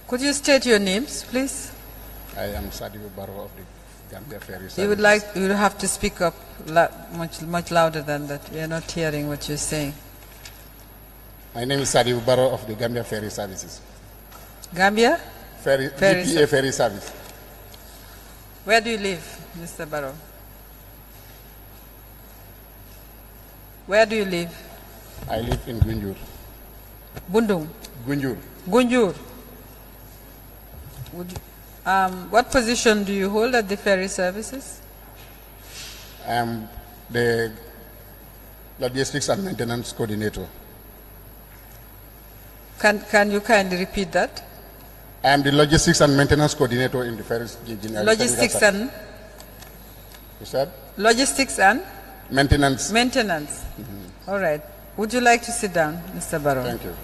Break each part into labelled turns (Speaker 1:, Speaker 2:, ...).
Speaker 1: Could you state your names, please?
Speaker 2: I am Sadibou Barrow of the Gambia Ferry.
Speaker 1: You would have to speak up much louder than that. We are not hearing what you're saying.
Speaker 2: My name is Sadibou Barrow of the Gambia Ferry Services.
Speaker 1: Gambia?
Speaker 2: Ferry GPA Ferry Service.
Speaker 1: Where do you live, Mr. Barrow? Where do you live?
Speaker 2: I live in Gunjur.
Speaker 1: Bundung?
Speaker 2: Gunjur.
Speaker 1: Gunjur. What position do you hold at the ferry services?
Speaker 2: I am the Logistics and Maintenance Coordinator.
Speaker 1: Can you kindly repeat that?
Speaker 2: I am the Logistics and Maintenance Coordinator in the ferries.
Speaker 1: Logistics and?
Speaker 2: You said?
Speaker 1: Logistics and?
Speaker 2: Maintenance.
Speaker 1: Maintenance. Mm-hmm. All right. Would you like to sit down, Mr. Barrow?
Speaker 2: Thank you.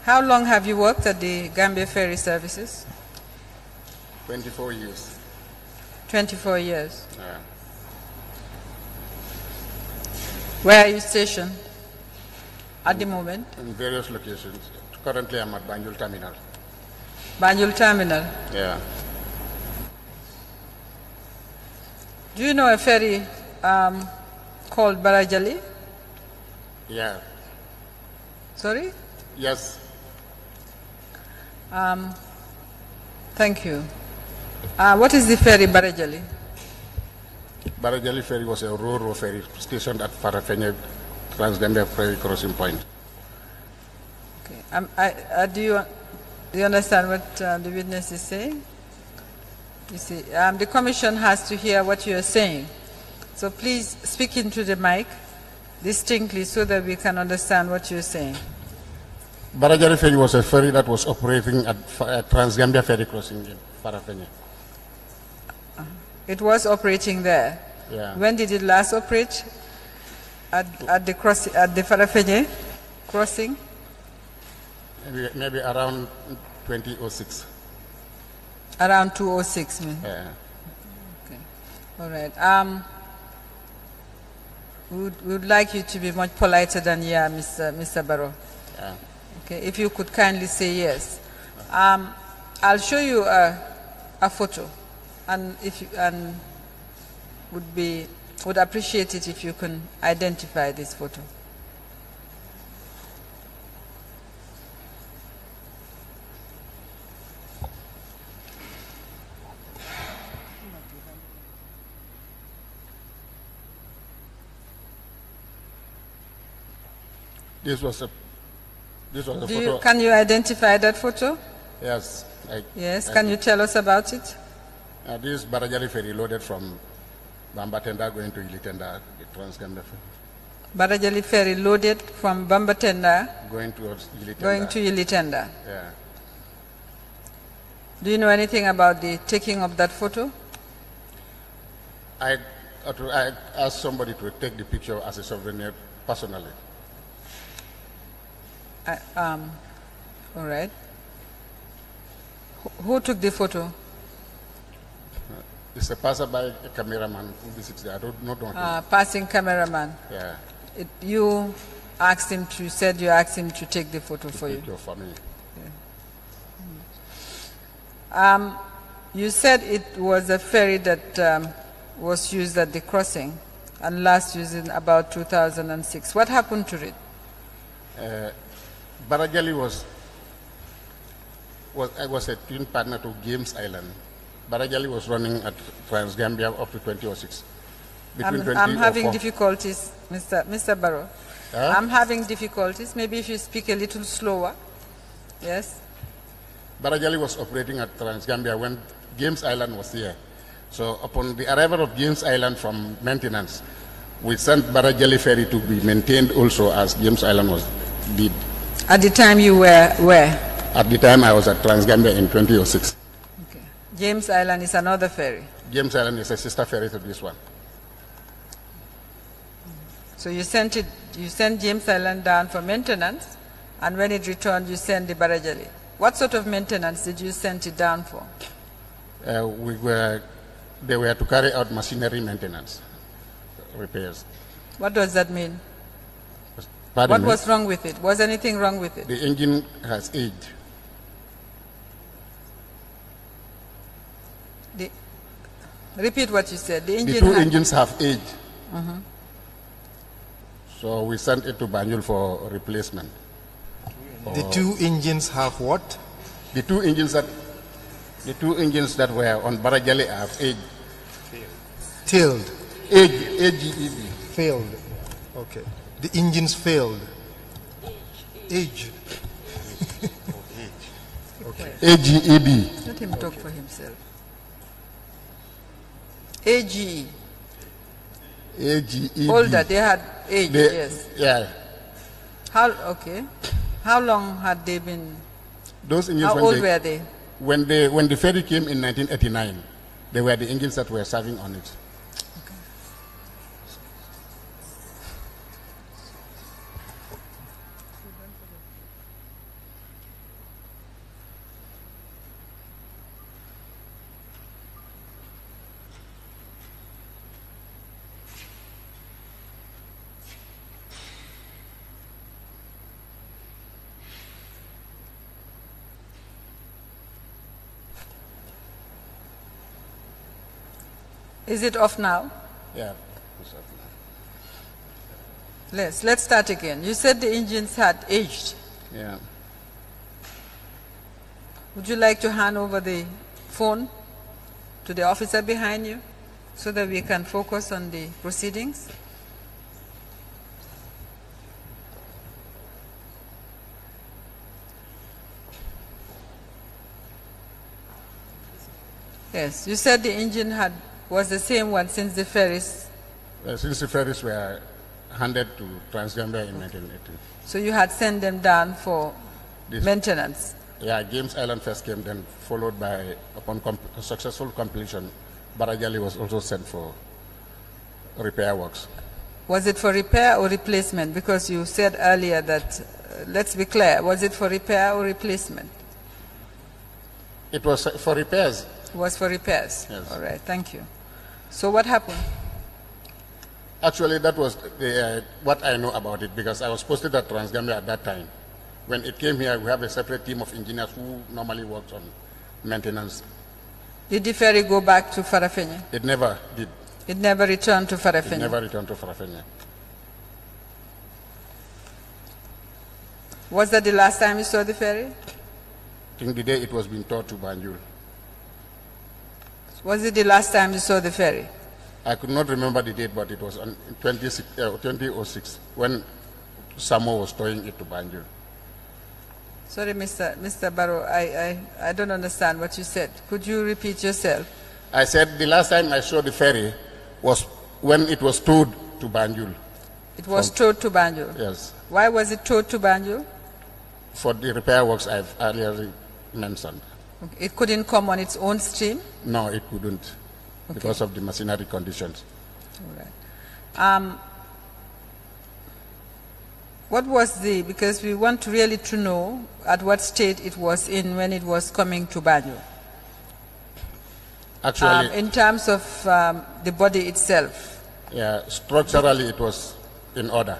Speaker 1: How long have you worked at the Gambia Ferry Services?
Speaker 2: 24 years.
Speaker 1: 24 years.
Speaker 2: Yeah.
Speaker 1: Where are you stationed at the moment?
Speaker 2: In various locations. Currently, I'm at Banjul Terminal.
Speaker 1: Banjul Terminal?
Speaker 2: Yeah.
Speaker 1: Do you know a ferry called Barajali?
Speaker 2: Yeah.
Speaker 1: Sorry?
Speaker 2: Yes.
Speaker 1: Thank you. What is the ferry Barajali?
Speaker 2: Barajali Ferry was a ro-ro ferry stationed at Farafenye Trans-Gambia Ferry crossing point.
Speaker 1: Okay. Do you understand what the witness is saying? You see, the commission has to hear what you are saying. So please speak into the mic distinctly so that we can understand what you're saying.
Speaker 2: Barajali Ferry was a ferry that was operating at Trans-Gambia Ferry crossing in Farafenye.
Speaker 1: It was operating there.
Speaker 2: Yeah.
Speaker 1: When did it last operate? At the Farafenye crossing?
Speaker 2: Maybe around 2006.
Speaker 1: Around 2006, man.
Speaker 2: Yeah.
Speaker 1: Okay. All right. We would like you to be much politer than yeah, Mr. Barrow.
Speaker 2: Yeah.
Speaker 1: Okay. If you could kindly say yes. I'll show you a photo, and would appreciate it if you can identify this photo.
Speaker 2: This was a photo.
Speaker 1: Can you identify that photo?
Speaker 2: Yes.
Speaker 1: Yes. Can you tell us about it?
Speaker 2: This is Barajali Ferry loaded from Bambatenda going to Ilitenda, the Trans-Gambia Ferry.
Speaker 1: Barajali Ferry loaded from Bambatenda
Speaker 2: going towards Ilitenda.
Speaker 1: Going to Ilitenda.
Speaker 2: Yeah.
Speaker 1: Do you know anything about the taking of that photo?
Speaker 2: I asked somebody to take the picture as a souvenir personally.
Speaker 1: All right. Who took the photo?
Speaker 2: It's a passerby, a cameraman who visits there. I don't know him.
Speaker 1: Passing cameraman.
Speaker 2: Yeah.
Speaker 1: You asked him to, said you asked him to take the photo for you.
Speaker 2: For me.
Speaker 1: Yeah. You said it was a ferry that was used at the crossing and last used in about 2006. What happened to it?
Speaker 2: Barajali was a twin partner to James Island. Barajali was running at Trans-Gambia up to 2006.
Speaker 1: I'm having difficulties, Mr. Barrow.
Speaker 2: Huh?
Speaker 1: I'm having difficulties. Maybe if you speak a little slower. Yes?
Speaker 2: Barajali was operating at Trans-Gambia when James Island was here. So upon the arrival of James Island from maintenance, we sent Barajali Ferry to be maintained also as James Island was did.
Speaker 1: At the time you were where?
Speaker 2: At the time I was at Trans-Gambia in 2006.
Speaker 1: Okay. James Island is another ferry?
Speaker 2: James Island is a sister ferry to this one.
Speaker 1: So you sent James Island down for maintenance, And when it returned, you sent the Barajali. What sort of maintenance did you send it down for?
Speaker 2: They were to carry out machinery maintenance, repairs.
Speaker 1: What does that mean?
Speaker 2: Pardon
Speaker 1: What
Speaker 2: me?
Speaker 1: was wrong with it? Was anything wrong with it?
Speaker 2: The engine has aged.
Speaker 1: Repeat what you said. The
Speaker 2: The two engines have aged. So we sent it to Banjul for replacement.
Speaker 3: The two engines have what?
Speaker 2: The two engines that were on Barajali have aged.
Speaker 3: Tailed.
Speaker 2: AGEB.
Speaker 3: Failed. Okay. The engines failed. Age. Okay.
Speaker 2: AGEB.
Speaker 1: Let him talk for himself. AGE.
Speaker 2: AGEB.
Speaker 1: Older, they had age, yes.
Speaker 2: Yeah.
Speaker 1: Okay. How long had they been?
Speaker 2: Those engines.
Speaker 1: How old were they?
Speaker 2: When the ferry came in 1989, they were the engines that were serving on it.
Speaker 1: Is it off now?
Speaker 2: Yeah.
Speaker 1: Let's start again. You said the engines had aged.
Speaker 2: Yeah.
Speaker 1: Would you like to hand over the phone to the officer behind you so that we can focus on the proceedings? Yes, you said the engine was the same one since the ferries.
Speaker 2: Since the ferries were handed to Transgambia in 1980.
Speaker 1: So you had sent them down for maintenance?
Speaker 2: Yeah, James Island first came, then followed by, upon successful completion, Barajali was also sent for repair works.
Speaker 1: Was it for repair or replacement? Because you said earlier that, let's be clear, was it for repair or replacement?
Speaker 2: It was for repairs.
Speaker 1: It was for repairs?
Speaker 2: Yes.
Speaker 1: All right, thank you. So what happened?
Speaker 2: Actually, that was what I know about it, because I was posted at Transgambia at that time. When it came here, we have a separate team of engineers who normally works on maintenance.
Speaker 1: Did the ferry go back to Farafenni?
Speaker 2: It never did.
Speaker 1: It never returned to Farafenni?
Speaker 2: It never returned to Farafenni.
Speaker 1: Was that the last time you saw the ferry?
Speaker 2: I think the day it was being towed to Banjul.
Speaker 1: Was it the last time you saw the ferry?
Speaker 2: I could not remember the date, but it was on 2006 when Samo was towing it to Banjul.
Speaker 1: Sorry, Mr. Barrow, I don't understand what you said. Could you repeat yourself?
Speaker 2: I said the last time I saw the ferry was when it was towed to Banjul.
Speaker 1: It was towed to Banjul?
Speaker 2: Yes.
Speaker 1: Why was it towed to Banjul?
Speaker 2: For the repair works I've earlier mentioned.
Speaker 1: Okay. It couldn't come on its own stream?
Speaker 2: No, it couldn't, because of the machinery conditions.
Speaker 1: All right. What was because we want really to know at what state it was in when it was coming to Banjul.
Speaker 2: Actually,
Speaker 1: in terms of the body itself.
Speaker 2: Yeah, structurally it was in order.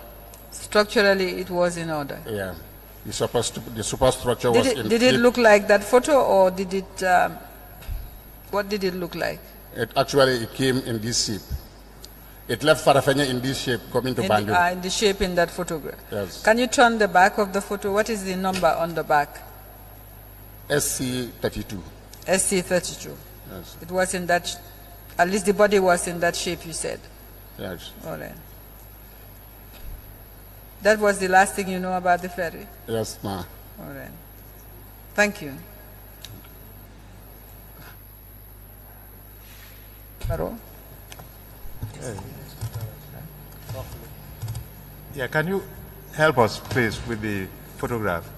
Speaker 1: Structurally it was in order.
Speaker 2: Yeah, the superstructure was in.
Speaker 1: Did it look like that photo, or did it? What did it look like?
Speaker 2: It came in this shape. It left Farafenni in this shape, coming to Banjul.
Speaker 1: In the shape in that photograph.
Speaker 2: Yes.
Speaker 1: Can you turn the back of the photo? What is the number on the back?
Speaker 2: SC32.
Speaker 1: SC32.
Speaker 2: Yes.
Speaker 1: It was in that, at least the body was in that shape, you said.
Speaker 2: Yes.
Speaker 1: All right. That was the last thing you know about the ferry?
Speaker 2: Yes, ma.
Speaker 1: All right. Thank you. Barrow?
Speaker 3: Yeah, can you help us, please, with the photograph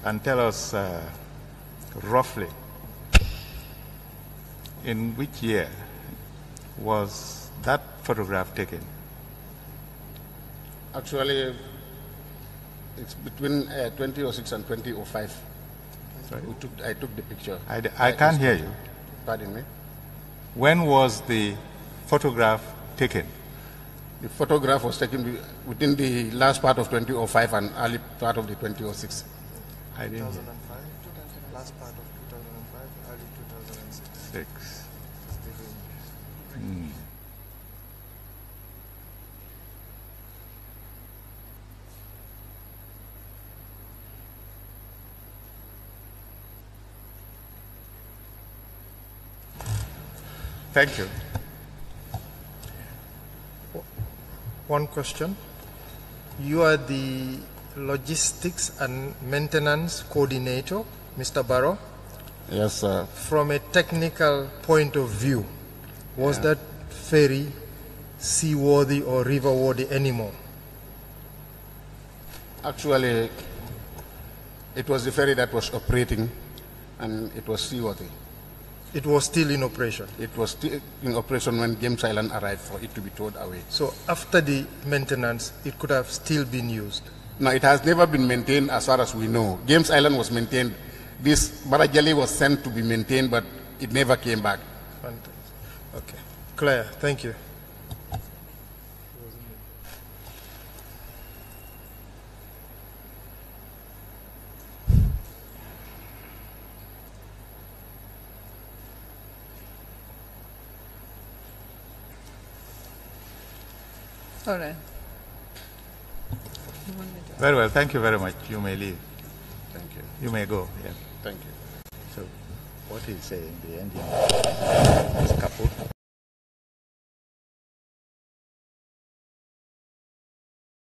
Speaker 3: and tell us roughly in which year was that photograph taken?
Speaker 2: Actually, It's between 2006 and 2005.
Speaker 3: Sorry?
Speaker 2: I took the picture.
Speaker 3: I can't hear you.
Speaker 2: Pardon me?
Speaker 3: When was the photograph taken?
Speaker 2: The photograph was taken within the last part of 2005 and early part of the 2006.
Speaker 3: I didn't hear.
Speaker 4: 2005, last part of 2005, early 2006.
Speaker 3: Thank you.
Speaker 4: One question. You are the logistics and maintenance coordinator, Mr. Barrow.
Speaker 2: Yes, sir.
Speaker 4: From a technical point of view, was that ferry seaworthy or riverworthy anymore?
Speaker 2: Actually, it was the ferry that was operating, and it was seaworthy.
Speaker 4: It was still in operation.
Speaker 2: It was still in operation when James Island arrived for it to be towed away.
Speaker 4: So after the maintenance, it could have still been used.
Speaker 2: No, it has never been maintained as far as we know. James Island was maintained. This Barajali was sent to be maintained, but it never came back.
Speaker 4: Fantastic. Okay. Claire, thank you.
Speaker 1: All right.
Speaker 3: Very well. Thank you very much. You may leave.
Speaker 2: Thank you.
Speaker 3: You may go. Yeah.
Speaker 2: Thank you.
Speaker 3: So, what he's saying, the engine is kaput.